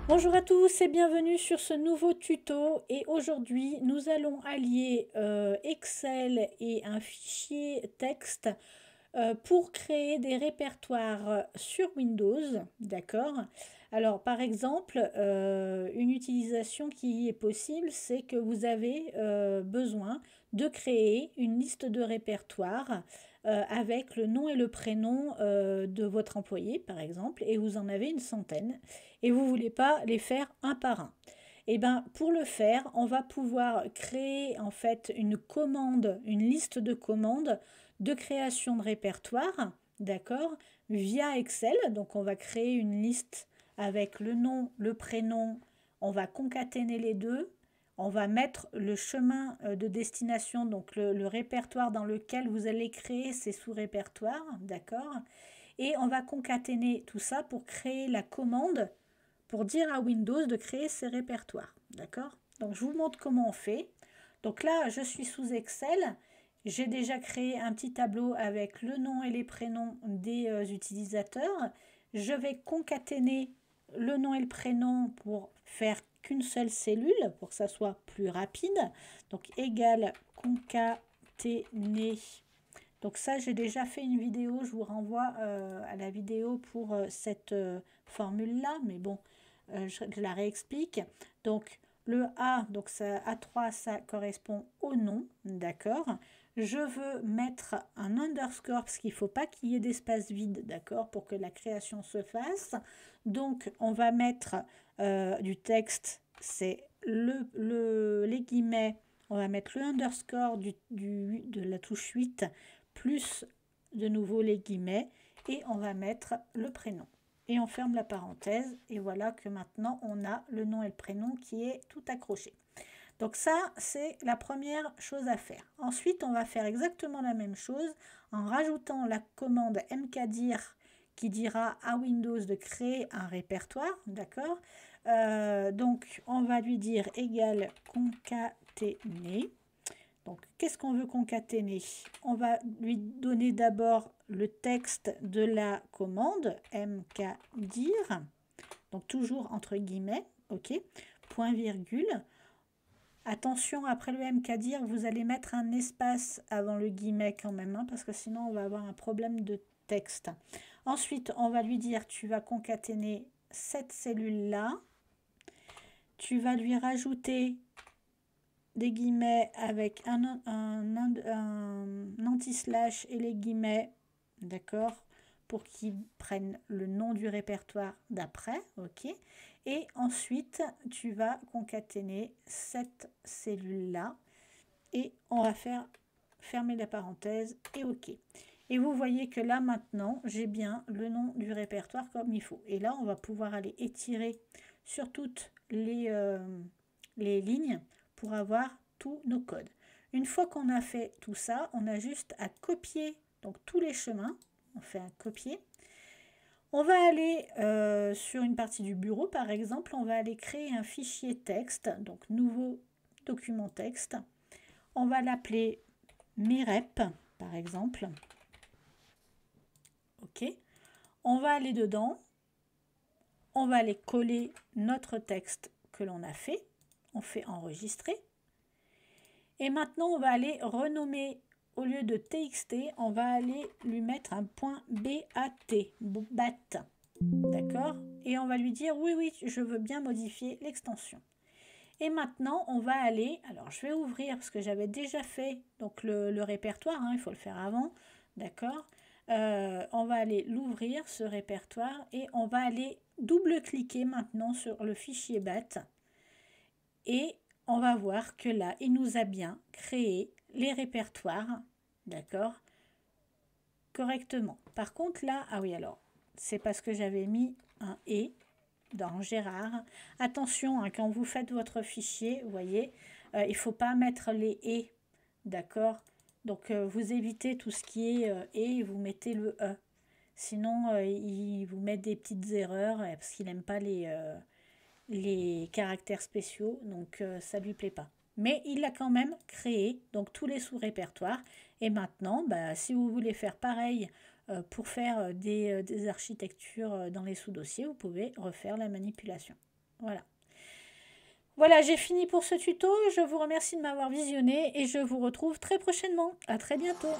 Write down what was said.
Bonjour à tous et bienvenue sur ce nouveau tuto et aujourd'hui nous allons allier Excel et un fichier texte pour créer des répertoires sur Windows, d'accord? Alors par exemple, une utilisation qui est possible, c'est que vous avez besoin de créer une liste de répertoires avec le nom et le prénom de votre employé, par exemple, et vous en avez une centaine, et vous ne voulez pas les faire un par un. Et ben, pour le faire, on va pouvoir créer en fait une commande, une liste de commandes de création de répertoire, d'accord, via Excel. Donc on va créer une liste avec le nom, le prénom, on va concaténer les deux, on va mettre le chemin de destination, donc le répertoire dans lequel vous allez créer ces sous-répertoires, d'accord, et on va concaténer tout ça pour créer la commande pour dire à Windows de créer ces répertoires, d'accord. Donc je vous montre comment on fait. Donc là, je suis sous Excel. J'ai déjà créé un petit tableau avec le nom et les prénoms des utilisateurs. Je vais concaténer le nom et le prénom pour faire qu'une seule cellule, pour que ça soit plus rapide. Donc égal concaténer. Donc ça, j'ai déjà fait une vidéo, je vous renvoie à la vidéo pour cette formule-là, mais bon, je la réexplique. Donc le A, donc ça, A3, ça correspond au nom, d'accord. Je veux mettre un underscore parce qu'il ne faut pas qu'il y ait d'espace vide, d'accord, pour que la création se fasse. Donc on va mettre du texte, c'est les guillemets, on va mettre le underscore de la touche 8 plus de nouveau les guillemets et on va mettre le prénom. Et on ferme la parenthèse et voilà que maintenant on a le nom et le prénom qui est tout accroché. Donc ça, c'est la première chose à faire. Ensuite, on va faire exactement la même chose en rajoutant la commande mkdir qui dira à Windows de créer un répertoire, d'accord. Donc, on va lui dire égal concaténer. Donc, qu'est-ce qu'on veut concaténer? On va lui donner d'abord le texte de la commande mkdir, donc toujours entre guillemets, ok, point virgule. Attention, après le mkdir, vous allez mettre un espace avant le guillemet quand même, hein, parce que sinon on va avoir un problème de texte. Ensuite, on va lui dire, tu vas concaténer cette cellule-là. Tu vas lui rajouter des guillemets avec un anti-slash et les guillemets, d'accord, pour qu'ils prennent le nom du répertoire d'après, ok. Et ensuite, tu vas concaténer cette cellule-là et on va faire fermer la parenthèse et ok. Et vous voyez que là maintenant, j'ai bien le nom du répertoire comme il faut. Et là, on va pouvoir aller étirer sur toutes les lignes pour avoir tous nos codes. Une fois qu'on a fait tout ça, on a juste à copier donc tous les chemins. On fait un copier. On va aller sur une partie du bureau, par exemple, on va aller créer un fichier texte, donc nouveau document texte. On va l'appeler MEREP, par exemple. OK. On va aller dedans. On va aller coller notre texte que l'on a fait. On fait enregistrer. Et maintenant, on va aller renommer, au lieu de txt, on va aller lui mettre un point BAT. D'accord? Et on va lui dire, oui, oui, je veux bien modifier l'extension. Et maintenant, on va aller, alors je vais ouvrir, parce que j'avais déjà fait donc le répertoire, hein, il faut le faire avant, d'accord? On va aller l'ouvrir, ce répertoire, et on va aller double-cliquer maintenant sur le fichier BAT. Et on va voir que là, il nous a bien créé les répertoires, d'accord, correctement. Par contre, là, ah oui, alors, c'est parce que j'avais mis un « et » dans Gérard. Attention, hein, quand vous faites votre fichier, vous voyez, il ne faut pas mettre les « et », d'accord. Donc, vous évitez tout ce qui est « et », vous mettez le « e ». Sinon, il vous met des petites erreurs parce qu'il n'aime pas les caractères spéciaux, donc ça ne lui plaît pas. Mais il a quand même créé donc tous les sous-répertoires. Et maintenant, bah, si vous voulez faire pareil pour faire des architectures dans les sous-dossiers, vous pouvez refaire la manipulation. Voilà. Voilà, j'ai fini pour ce tuto. Je vous remercie de m'avoir visionné et je vous retrouve très prochainement. À très bientôt.